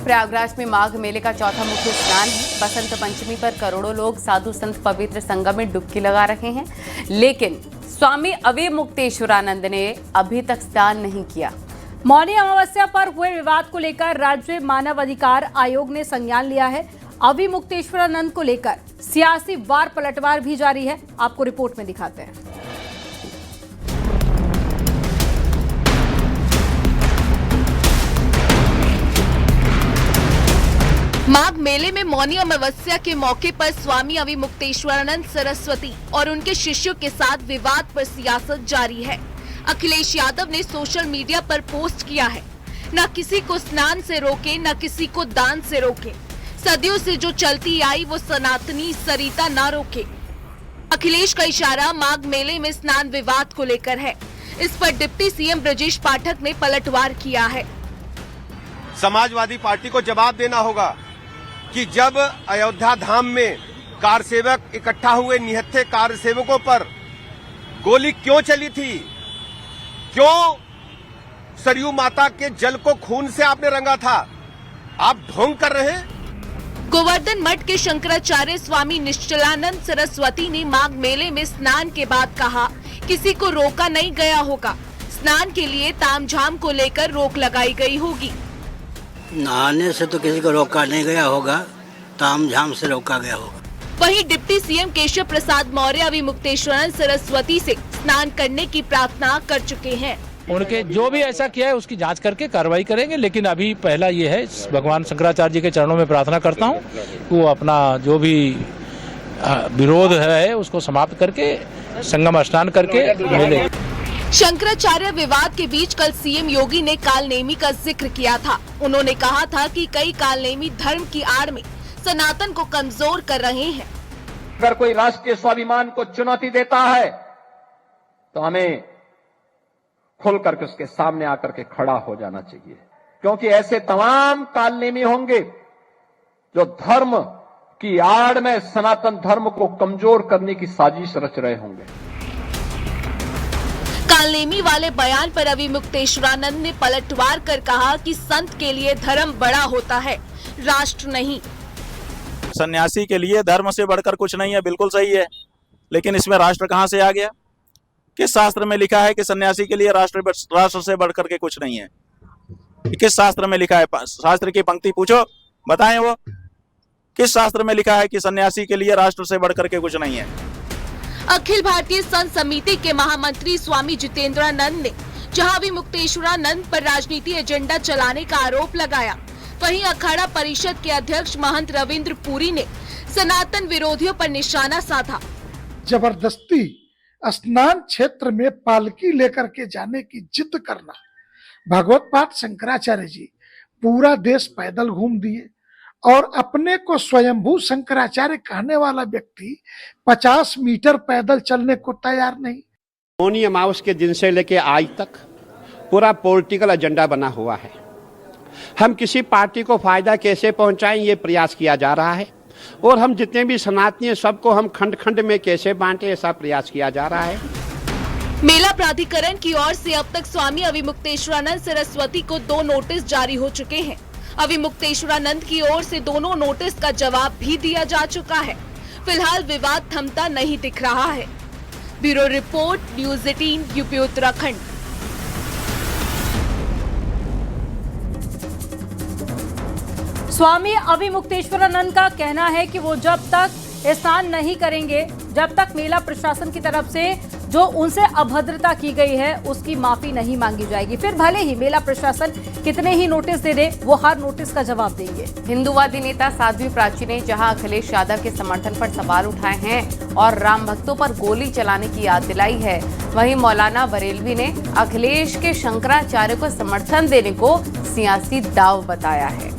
प्रयागराज में माघ मेले का चौथा मुख्य स्नान है। बसंत पंचमी पर करोड़ों लोग साधु संत पवित्र संगम में डुबकी लगा रहे हैं, लेकिन स्वामी अविमुक्तेश्वरानंद ने अभी तक स्नान नहीं किया। मौनी अमावस्या पर हुए विवाद को लेकर राज्य मानव अधिकार आयोग ने संज्ञान लिया है। अविमुक्तेश्वरानंद को लेकर सियासी वार पलटवार भी जारी है। आपको रिपोर्ट में दिखाते हैं। माघ मेले में मौनी अमावस्या के मौके पर स्वामी अविमुक्तेश्वरानंद सरस्वती और उनके शिष्यों के साथ विवाद पर सियासत जारी है। अखिलेश यादव ने सोशल मीडिया पर पोस्ट किया है, न किसी को स्नान से रोके, न किसी को दान से रोके। सदियों से जो चलती आई वो सनातनी सरिता न रोके। अखिलेश का इशारा माघ मेले में स्नान विवाद को लेकर है। इस पर डिप्टी सीएम ब्रजेश पाठक ने पलटवार किया है। समाजवादी पार्टी को जवाब देना होगा कि जब अयोध्या धाम में कार सेवक इकट्ठा हुए, निहत्थे कार सेवकों पर गोली क्यों चली थी? क्यों सरयू माता के जल को खून से आपने रंगा था? आप ढोंग कर रहे हैं। गोवर्धन मठ के शंकराचार्य स्वामी निश्चलानंद सरस्वती ने माघ मेले में स्नान के बाद कहा, किसी को रोका नहीं गया होगा। स्नान के लिए तामझाम को लेकर रोक लगाई गई होगी। नहाने से तो किसी को रोका नहीं गया होगा, तामझाम से रोका गया होगा। वहीं डिप्टी सीएम केशव प्रसाद मौर्य अविमुक्तेश्वरानंद सरस्वती से स्नान करने की प्रार्थना कर चुके हैं। उनके जो भी ऐसा किया है उसकी जांच करके कार्रवाई करेंगे, लेकिन अभी पहला ये है, भगवान शंकराचार्य जी के चरणों में प्रार्थना करता हूँ वो अपना जो भी विरोध है उसको समाप्त करके संगम स्नान करके मेले। शंकराचार्य विवाद के बीच कल सीएम योगी ने कालनेमी का जिक्र किया था। उन्होंने कहा था कि कई कालनेमी धर्म की आड़ में सनातन को कमजोर कर रहे हैं। अगर कोई राष्ट्रीय स्वाभिमान को चुनौती देता है तो हमें खुल करके उसके सामने आकर के खड़ा हो जाना चाहिए, क्योंकि ऐसे तमाम कालनेमी होंगे जो धर्म की आड़ में सनातन धर्म को कमजोर करने की साजिश रच रहे होंगे। कालनेमी वाले बयान पर अविमुक्तेश्वरानंद ने पलटवार कर कहा कि संत के लिए धर्म बड़ा होता है, राष्ट्र नहीं। सन्यासी के लिए धर्म से बढ़कर कुछ नहीं है, बिल्कुल सही है, लेकिन इसमें राष्ट्र कहाँ से आ गया? किस शास्त्र में लिखा है कि सन्यासी के लिए राष्ट्र से बढ़कर के कुछ नहीं है? किस शास्त्र में लिखा है? शास्त्र की पंक्ति पूछो, बताएं वो किस शास्त्र में लिखा है कि सन्यासी के लिए राष्ट्र से बढ़कर के कुछ नहीं है? अखिल भारतीय संत समिति के महामंत्री स्वामी जितेंद्रानंद ने जहां अविमुक्तेश्वरानंद पर राजनीति एजेंडा चलाने का आरोप लगाया, वहीं अखाड़ा परिषद के अध्यक्ष महंत रविंद्र पुरी ने सनातन विरोधियों पर निशाना साधा। जबरदस्ती स्नान क्षेत्र में पालकी लेकर के जाने की जिद करना। भगवत पाठ शंकराचार्य जी पूरा देश पैदल घूम दिए और अपने को स्वयंभू शंकराचार्य कहने वाला व्यक्ति 50 मीटर पैदल चलने को तैयार नहीं। मौनी अमावस्या के दिन से लेके आज तक पूरा पॉलिटिकल एजेंडा बना हुआ है। हम किसी पार्टी को फायदा कैसे पहुंचाएं ये प्रयास किया जा रहा है, और हम जितने भी सनातनी हैं सबको हम खंड खंड में कैसे बांटे ऐसा प्रयास किया जा रहा है। मेला प्राधिकरण की ओर से अब तक स्वामी अविमुक्तेश्वरानंद सरस्वती को 2 नोटिस जारी हो चुके हैं। अविमुक्तेश्वरानंद की ओर से दोनों नोटिस का जवाब भी दिया जा चुका है। फिलहाल विवाद थमता नहीं दिख रहा है। Bureau report, news 18 UP Uttarakhand. Swami Avimukteshwaranand का कहना है कि वो जब तक स्नान नहीं करेंगे, जब तक मेला प्रशासन की तरफ से जो उनसे अभद्रता की गई है उसकी माफी नहीं मांगी जाएगी। फिर भले ही मेला प्रशासन कितने ही नोटिस दे दे, वो हर नोटिस का जवाब देंगे। हिंदूवादी नेता साध्वी प्राची ने जहां अखिलेश यादव के समर्थन पर सवाल उठाए हैं और राम भक्तों पर गोली चलाने की याद दिलाई है, वहीं मौलाना बरेलवी ने अखिलेश के शंकराचार्य को समर्थन देने को सियासी दाव बताया है।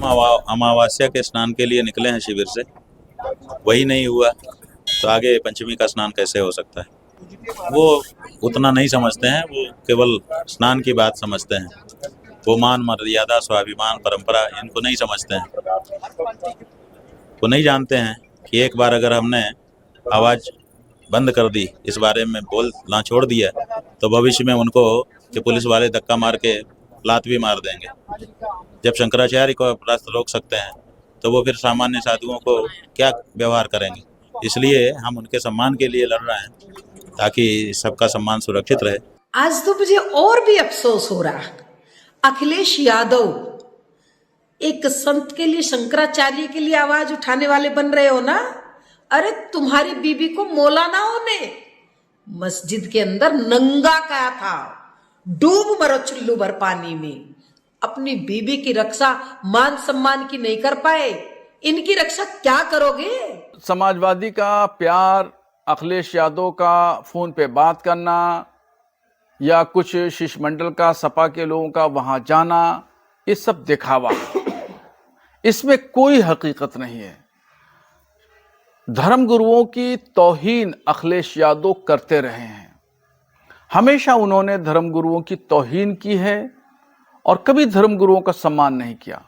अमावस्या के स्नान के लिए निकले हैं शिविर से, वही नहीं हुआ तो आगे पंचमी का स्नान कैसे हो सकता है? वो उतना नहीं समझते हैं, वो केवल स्नान की बात समझते हैं। वो मान मर्यादा, स्वाभिमान, परंपरा इनको नहीं समझते हैं। वो नहीं जानते हैं कि एक बार अगर हमने आवाज़ बंद कर दी, इस बारे में बोलना छोड़ दिया, तो भविष्य में उनको कि पुलिस वाले धक्का मार के लात भी मार देंगे। जब शंकराचार्य को रास्ता रोक सकते हैं तो वो फिर सामान्य साधुओं को क्या व्यवहार करेंगे। इसलिए हम उनके सम्मान के लिए लड़ रहे हैं ताकि सबका सम्मान सुरक्षित रहे। आज तो मुझे और भी अफसोस हो रहा है, अखिलेश यादव एक संत के लिए, शंकराचार्य के लिए आवाज उठाने वाले बन रहे हो ना। अरे तुम्हारी बीबी को मौलानाओं ने मस्जिद के अंदर नंगा कहा था, डूब मरो चुल्लू भर पानी में। अपनी बीबी की रक्षा मान सम्मान की नहीं कर पाए, इनकी रक्षा क्या करोगे? समाजवादी का प्यार, अखिलेश यादव का फोन पे बात करना या कुछ शिष्टमंडल का, सपा के लोगों का वहां जाना, ये सब दिखावा, इसमें कोई हकीकत नहीं है। धर्मगुरुओं की तौहीन अखिलेश यादव करते रहे हैं। हमेशा उन्होंने धर्मगुरुओं की तौहीन की है और कभी धर्मगुरुओं का सम्मान नहीं किया।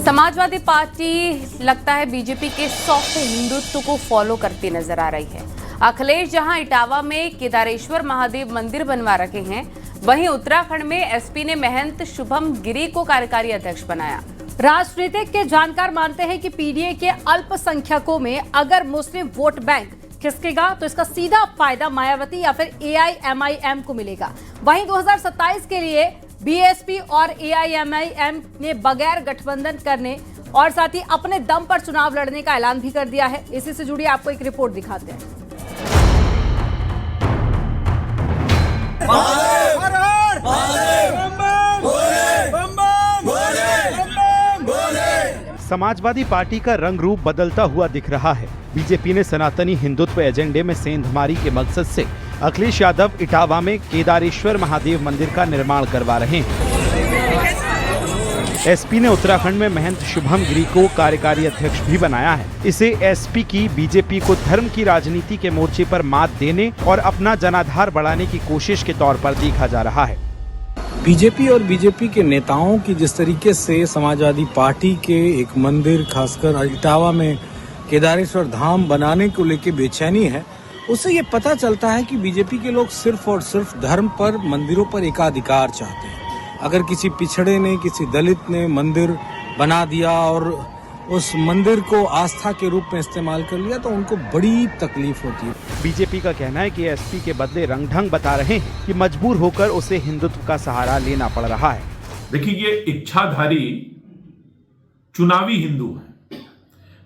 समाजवादी पार्टी लगता है बीजेपी के सॉफ्ट हिंदुत्व को फॉलो करती नजर आ रही है। अखिलेश जहां इटावा में केदारेश्वर महादेव मंदिर बनवा रखे हैं, वहीं उत्तराखंड में एसपी ने महंत शुभम गिरी को कार्यकारी अध्यक्ष बनाया। राजनीतिक के जानकार मानते हैं कि पीडीए के अल्पसंख्यकों में अगर मुस्लिम वोट बैंक खिसकेगा तो इसका सीधा फायदा मायावती या फिर एआईएमआईएम को मिलेगा। वहीं 2027 के लिए बीएसपी और एआईएमआईएम ने बगैर गठबंधन करने और साथ ही अपने दम पर चुनाव लड़ने का ऐलान भी कर दिया है। इसी से जुड़ी आपको एक रिपोर्ट दिखाते हैं। समाजवादी पार्टी का रंग रूप बदलता हुआ दिख रहा है। बीजेपी ने सनातनी हिंदुत्व एजेंडे में सेंधमारी के मकसद से अखिलेश यादव इटावा में केदारेश्वर महादेव मंदिर का निर्माण करवा रहे हैं। एसपी ने उत्तराखंड में महंत शुभम गिरी को कार्यकारी अध्यक्ष भी बनाया है। इसे एसपी की बीजेपी को धर्म की राजनीति के मोर्चे पर मात देने और अपना जनाधार बढ़ाने की कोशिश के तौर पर देखा जा रहा है। बीजेपी और बीजेपी के नेताओं की जिस तरीके से समाजवादी पार्टी के एक मंदिर, खासकर इटावा में केदारेश्वर धाम बनाने को लेकर बेचैनी है, उससे ये पता चलता है कि बीजेपी के लोग सिर्फ और सिर्फ धर्म पर, मंदिरों पर एकाधिकार चाहते हैं। अगर किसी पिछड़े ने, किसी दलित ने मंदिर बना दिया और उस मंदिर को आस्था के रूप में इस्तेमाल कर लिया तो उनको बड़ी तकलीफ होती है। बीजेपी का कहना है कि एसपी के बदले रंग ढंग बता रहे हैं कि मजबूर होकर उसे हिंदुत्व का सहारा लेना पड़ रहा है। देखिए, ये इच्छाधारी चुनावी हिंदू है।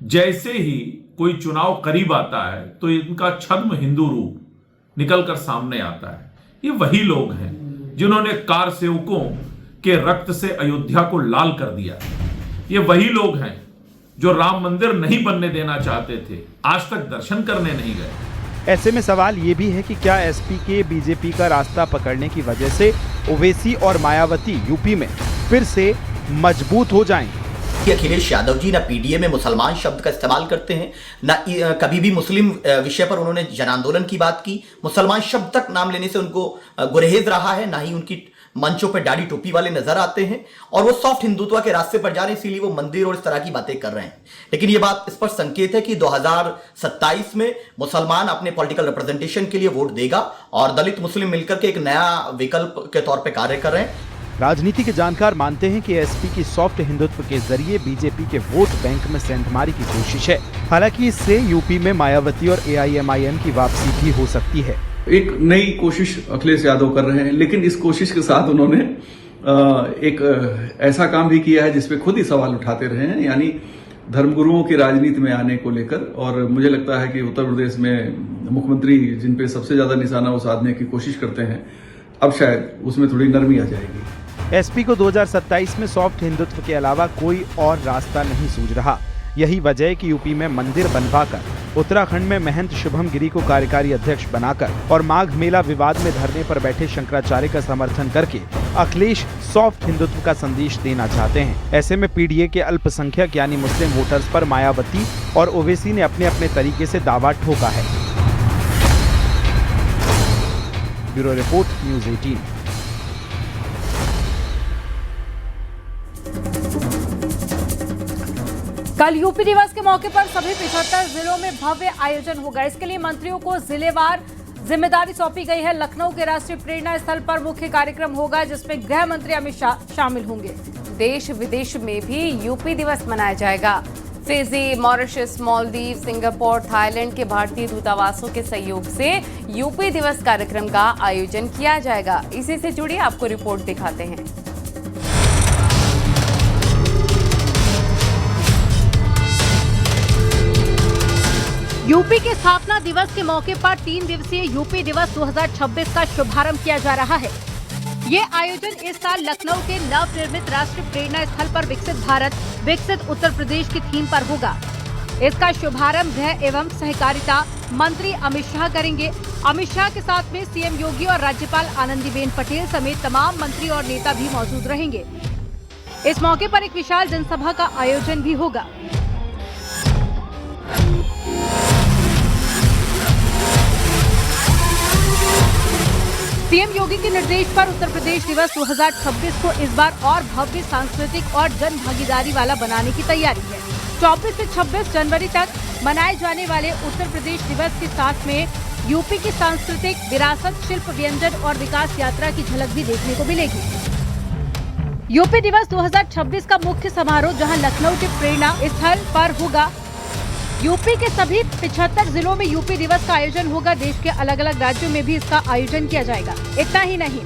जैसे ही कोई चुनाव करीब आता है तो इनका छद्म हिंदू रूप निकलकर सामने आता है। ये वही लोग हैं जिन्होंने कार सेवकों के रक्त से अयोध्या को लाल कर दिया। ये वही लोग हैं जो राम मंदिर नहीं बनने देना चाहते थे, आज तक दर्शन करने नहीं गए। ऐसे में सवाल ये भी है कि क्या एसपी के बीजेपी का रास्ता पकड़ने की वजह से ओवैसी और मायावती यूपी में फिर से मजबूत हो जाएंगे। अखिलेश यादव जी ना पीडीए में मुसलमान शब्द का इस्तेमाल करते हैं, ना कभी भी मुस्लिम विषय पर उन्होंने जन आंदोलन की बात की। मुसलमान शब्द तक नाम लेने से उनको गुरेज रहा है, ना ही उनकी मंचों पे दाढ़ी टोपी वाले नजर आते हैं और वो सॉफ्ट हिंदुत्व के रास्ते पर जा रहे हैं, इसीलिए वो मंदिर और इस तरह की बातें कर रहे हैं। लेकिन ये बात इस पर संकेत है कि 2027 में मुसलमान अपने पॉलिटिकल रिप्रेजेंटेशन के लिए वोट देगा और दलित मुस्लिम मिलकर के एक नया विकल्प के तौर पर कार्य कर रहे हैं। राजनीति के जानकार मानते हैं कि एसपी की सॉफ्ट हिंदुत्व के जरिए बीजेपी के वोट बैंक में सेंधमारी की कोशिश है। हालांकि इससे यूपी में मायावती और एआईएमआईएम की वापसी भी हो सकती है। एक नई कोशिश अखिलेश यादव कर रहे हैं, लेकिन इस कोशिश के साथ उन्होंने एक ऐसा काम भी किया है जिसपे खुद ही सवाल उठाते रहे हैं, यानी धर्मगुरुओं की राजनीति में आने को लेकर। और मुझे लगता है कि उत्तर प्रदेश में मुख्यमंत्री जिन पे सबसे ज्यादा निशाना वो साधने की कोशिश करते हैं, अब शायद उसमें थोड़ी नरमी आ जाएगी। एसपी को 2027 में सॉफ्ट हिंदुत्व के अलावा कोई और रास्ता नहीं सूझ रहा। यही वजह है कि यूपी में मंदिर बनवाकर, उत्तराखंड में महंत शुभम गिरी को कार्यकारी अध्यक्ष बनाकर और माघ मेला विवाद में धरने पर बैठे शंकराचार्य का समर्थन करके अखिलेश सॉफ्ट हिंदुत्व का संदेश देना चाहते हैं। ऐसे में पीडीए के अल्पसंख्यक यानी मुस्लिम वोटर्स पर मायावती और ओवैसी ने अपने अपने तरीके से दावा ठोका है। Bureau report, news 18। कल यूपी दिवस के मौके पर सभी 75 जिलों में भव्य आयोजन होगा। इसके लिए मंत्रियों को जिलेवार जिम्मेदारी सौंपी गई है। लखनऊ के राष्ट्रीय प्रेरणा स्थल पर मुख्य कार्यक्रम होगा जिसमें गृह मंत्री अमित शाह शामिल होंगे। देश विदेश में भी यूपी दिवस मनाया जाएगा। Fiji, Mauritius, Maldives, Singapore, Thailand के भारतीय दूतावासों के सहयोग से यूपी दिवस कार्यक्रम का आयोजन किया जाएगा। इसी से जुड़ी आपको रिपोर्ट दिखाते हैं। यूपी के स्थापना दिवस के मौके पर 3 दिवसीय यूपी दिवस 2026 का शुभारंभ किया जा रहा है। ये आयोजन इस साल लखनऊ के नवनिर्मित राष्ट्रीय प्रेरणा स्थल पर विकसित भारत विकसित उत्तर प्रदेश की थीम पर होगा। इसका शुभारंभ गृह एवं सहकारिता मंत्री अमित शाह करेंगे। अमित शाह के साथ में सीएम योगी और राज्यपाल आनंदीबेन पटेल समेत तमाम मंत्री और नेता भी मौजूद रहेंगे। इस मौके पर एक विशाल जनसभा का आयोजन भी होगा। सीएम योगी के निर्देश पर उत्तर प्रदेश दिवस 2026 को इस बार और भव्य सांस्कृतिक और जन भागीदारी वाला बनाने की तैयारी है। 24 से 26 जनवरी तक मनाए जाने वाले उत्तर प्रदेश दिवस के साथ में यूपी की सांस्कृतिक विरासत, शिल्प, व्यंजन और विकास यात्रा की झलक भी देखने को मिलेगी। यूपी दिवस 2026 का मुख्य समारोह जहां लखनऊ के प्रेरणा स्थल पर होगा, यूपी के सभी 75 जिलों में यूपी दिवस का आयोजन होगा। देश के अलग अलग राज्यों में भी इसका आयोजन किया जाएगा। इतना ही नहीं,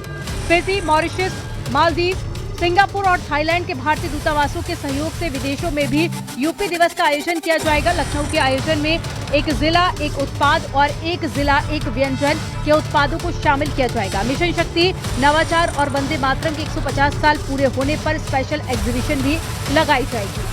फिजी, मॉरिशस, मालदीव, सिंगापुर और थाईलैंड के भारतीय दूतावासों के सहयोग से विदेशों में भी यूपी दिवस का आयोजन किया जाएगा। लखनऊ के आयोजन में एक जिला एक उत्पाद और एक जिला एक व्यंजन के उत्पादों को शामिल किया जाएगा। मिशन शक्ति, नवाचार और वंदे मातरम के 150 साल पूरे होने पर स्पेशल एग्जीबिशन भी लगाई जाएगी।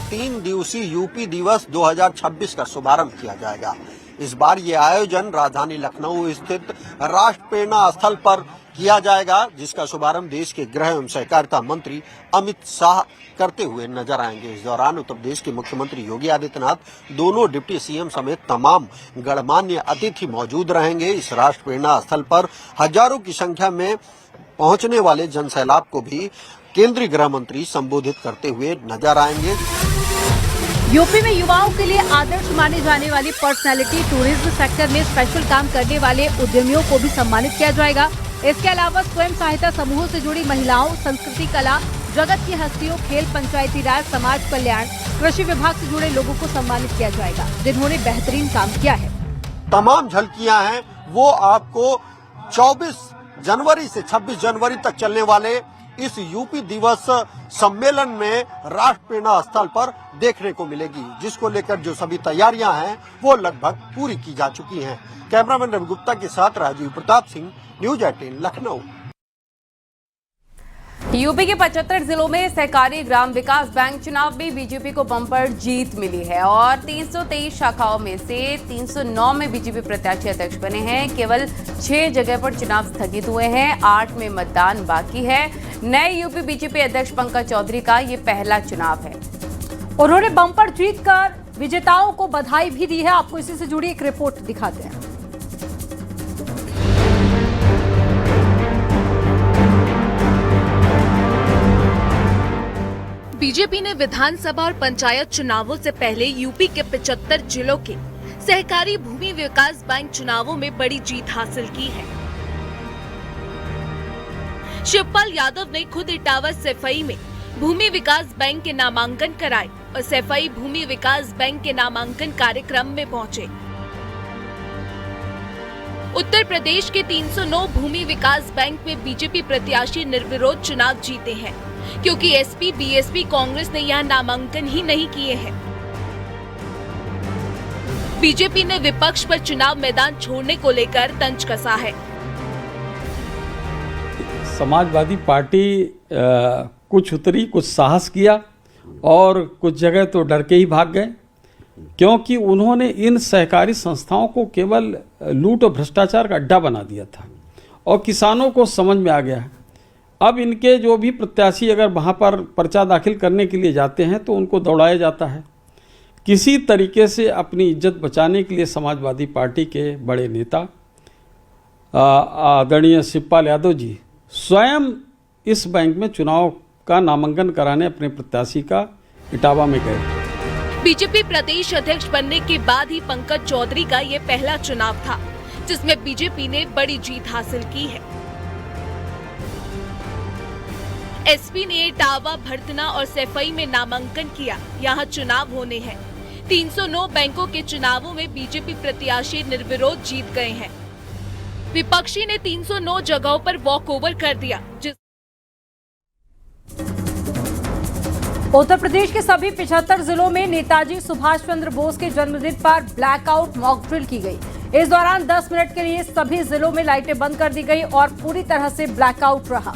3 दिवसीय यूपी दिवस 2026 का शुभारंभ किया जाएगा। इस बार ये आयोजन राजधानी लखनऊ स्थित राष्ट्र प्रेरणा स्थल पर किया जाएगा, जिसका शुभारंभ देश के गृह एवं सहकारिता मंत्री अमित शाह करते हुए नजर आएंगे। इस दौरान उत्तर प्रदेश के मुख्यमंत्री योगी आदित्यनाथ, दोनों डिप्टी सीएम समेत तमाम गणमान्य अतिथि मौजूद रहेंगे। इस राष्ट्र प्रेरणा स्थल पर हजारों की संख्या में पहुंचने वाले जनसैलाब को भी केंद्रीय गृह मंत्री संबोधित करते हुए नजर आएंगे। यूपी में युवाओं के लिए आदर्श माने जाने वाली पर्सनैलिटी, टूरिज्म सेक्टर में स्पेशल काम करने वाले उद्यमियों को भी सम्मानित किया जाएगा। इसके अलावा स्वयं सहायता समूहों से जुड़ी महिलाओं, संस्कृति, कला जगत की हस्तियों, खेल, पंचायती राज, समाज कल्याण, कृषि विभाग से जुड़े लोगों को सम्मानित किया जाएगा जिन्होंने बेहतरीन काम किया है। तमाम झलकियां हैं वो आपको 24 जनवरी से 26 जनवरी तक चलने वाले इस यूपी दिवस सम्मेलन में राष्ट्र प्रेरणा स्थल पर देखने को मिलेगी, जिसको लेकर जो सभी तैयारियां हैं वो लगभग पूरी की जा चुकी हैं। कैमरामैन रवि गुप्ता के साथ राजीव प्रताप सिंह, न्यूज 18 लखनऊ। यूपी के 75 जिलों में सहकारी ग्राम विकास बैंक चुनाव में बीजेपी को बम्पर जीत मिली है और 323 शाखाओं में से 309 में बीजेपी प्रत्याशी अध्यक्ष बने हैं। केवल 6 जगह पर चुनाव स्थगित हुए हैं, 8 में मतदान बाकी है। नए यूपी बीजेपी अध्यक्ष पंकज चौधरी का ये पहला चुनाव है। उन्होंने बम्पर जीत कर विजेताओं को बधाई भी दी है। आपको इसी से जुड़ी एक रिपोर्ट दिखाते हैं। बीजेपी ने विधानसभा और पंचायत चुनावों से पहले यूपी के 75 जिलों के सहकारी भूमि विकास बैंक चुनावों में बड़ी जीत हासिल की है। शिवपाल यादव ने खुद इटावा सैफई में भूमि विकास बैंक के नामांकन कराए और सैफई भूमि विकास बैंक के नामांकन कार्यक्रम में पहुंचे। उत्तर प्रदेश के 309 भूमि विकास बैंक में बीजेपी प्रत्याशी निर्विरोध चुनाव जीते हैं, क्योंकि एसपी, बीएसपी, कांग्रेस ने यहां नामांकन ही नहीं किए हैं। बीजेपी ने विपक्ष पर चुनाव मैदान छोड़ने को लेकर तंज कसा है। समाजवादी पार्टी कुछ उतरी, कुछ साहस किया और कुछ जगह तो डर के ही भाग गए, क्योंकि उन्होंने इन सहकारी संस्थाओं को केवल लूट और भ्रष्टाचार का अड्डा बना दिया था और किसानों को समझ में आ गया है। अब इनके जो भी प्रत्याशी अगर वहाँ पर पर्चा दाखिल करने के लिए जाते हैं तो उनको दौड़ाया जाता है। किसी तरीके से अपनी इज्जत बचाने के लिए समाजवादी पार्टी के बड़े नेता आदरणीय शिवपाल यादव जी स्वयं इस बैंक में चुनाव का नामांकन कराने अपने प्रत्याशी का इटावा में गए। बीजेपी प्रदेश अध्यक्ष बनने के बाद ही पंकज चौधरी का ये पहला चुनाव था, जिसमें बीजेपी ने बड़ी जीत हासिल की है। एसपी ने इटावा, भरतना और सैफई में नामांकन किया। यहाँ चुनाव होने हैं। 309 बैंकों के चुनावों में बीजेपी प्रत्याशी निर्विरोध जीत गए हैं। विपक्षी ने 309 जगहों पर वॉकओवर कर दिया। उत्तर प्रदेश के सभी 75 जिलों में नेताजी सुभाष चंद्र बोस के जन्मदिन पर ब्लैकआउट मॉक ड्रिल की गई। इस दौरान 10 मिनट के लिए सभी जिलों में लाइटें बंद कर दी गई और पूरी तरह से ब्लैकआउट रहा।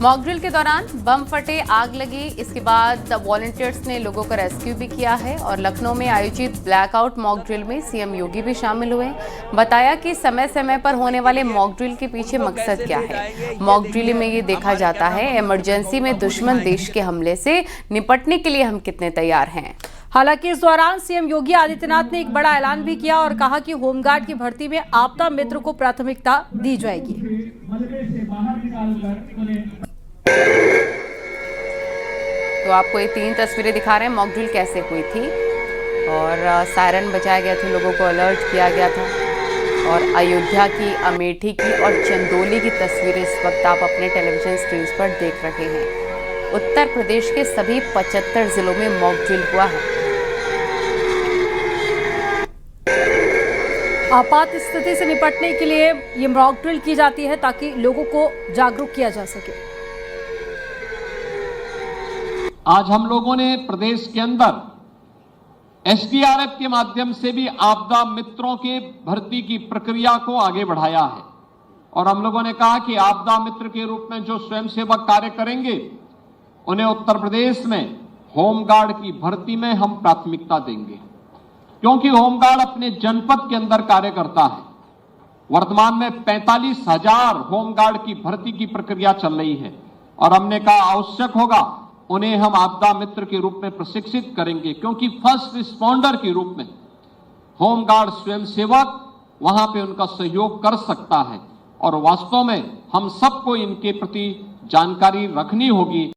मॉक ड्रिल के दौरान बम फटे, आग लगी। इसके बाद वॉलंटियर्स ने लोगों का रेस्क्यू भी किया है और लखनऊ में आयोजित ब्लैकआउट मॉक ड्रिल में सीएम योगी भी शामिल हुए। बताया कि समय समय पर होने वाले मॉक ड्रिल के पीछे मकसद क्या है। मॉक ड्रिल में ये देखा जाता है इमरजेंसी में दुश्मन देश के हमले से निपटने के लिए हम कितने तैयार हैं। हालांकि इस दौरान सीएम योगी आदित्यनाथ ने एक बड़ा ऐलान भी किया और कहा कि होमगार्ड की भर्ती में आपदा मित्र को प्राथमिकता दी जाएगी। तो आपको ये 3 तस्वीरें दिखा रहे हैं मॉक ड्रिल कैसे हुई थी और सायरन बजाए गए थे, लोगों को अलर्ट किया गया था। और अयोध्या की, अमेठी की और चंदौली की तस्वीरें इस वक्त आप अपने टेलीविजन स्क्रीन पर देख रहे हैं। उत्तर प्रदेश के सभी 75 जिलों में मॉक ड्रिल हुआ है। आपात स्थिति से निपटने के लिए ये मॉक ड्रिल की जाती है ताकि लोगों को जागरूक किया जा सके। आज हम लोगों ने प्रदेश के अंदर एसडीआरएफ के माध्यम से भी आपदा मित्रों के भर्ती की प्रक्रिया को आगे बढ़ाया है और हम लोगों ने कहा कि आपदा मित्र के रूप में जो स्वयंसेवक कार्य करेंगे उन्हें उत्तर प्रदेश में होमगार्ड की भर्ती में हम प्राथमिकता देंगे, क्योंकि होमगार्ड अपने जनपद के अंदर कार्य करता है। वर्तमान में 45,000 होमगार्ड की भर्ती की प्रक्रिया चल रही है और हमने कहा आवश्यक होगा उन्हें हम आपदा मित्र के रूप में प्रशिक्षित करेंगे, क्योंकि फर्स्ट रिस्पॉन्डर के रूप में होमगार्ड स्वयंसेवक वहां पे उनका सहयोग कर सकता है और वास्तव में हम सबको इनके प्रति जानकारी रखनी होगी।